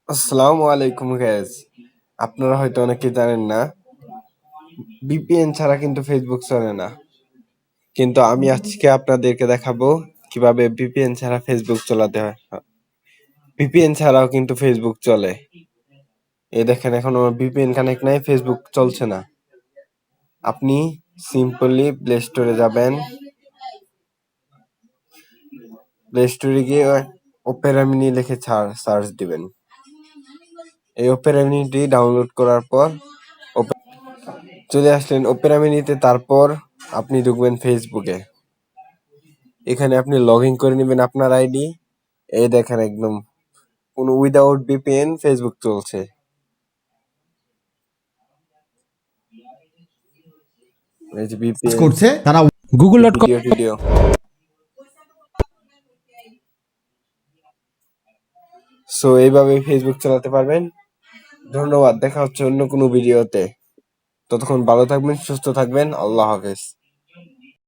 আসসালামু আলাইকুম গাইজ। আপনারা হয়তো অনেকে জানেন না, ভিপিএন ছাড়া কিন্তু ফেসবুক চলে না। কিন্তু আমি আজকে আপনাদেরকে দেখাবো কিভাবে ভিপিএন ছাড়া ফেসবুক চালাতে হয়। ভিপিএন ছাড়াও কিন্তু ফেসবুক চলে। এই দেখেন, এখন আমার ভিপিএন কানেক্ট নাই, ফেসবুক চলছে না। আপনি সিম্পলি প্লে স্টোরে যাবেন। প্লে স্টোরে গিয়ে ওপেরা মিনি লিখে সার্চ দিবেন। এই ওপেরা মিনিটি ডাউনলোড করার পর চলে আসলেন ওপেরা মিনিতে। তারপর আপনি ঢুকবেন ফেসবুকে। এখানে আপনি লগ ইন করে নেবেন আপনার আইডি। এই দেখেন, একদম কোনো উইদাউট ভিপিএন ফেসবুক চলছে। এই যে ভিপিএন করছে তারা google.com ভিডিও টিডিও। সো এইভাবে ফেসবুক চালাতে পারবেন। ধন্যবাদ, দেখা হচ্ছে অন্য কোনো ভিডিওতে। ততক্ষণ ভালো থাকবেন, সুস্থ থাকবেন। আল্লাহ হাফেজ।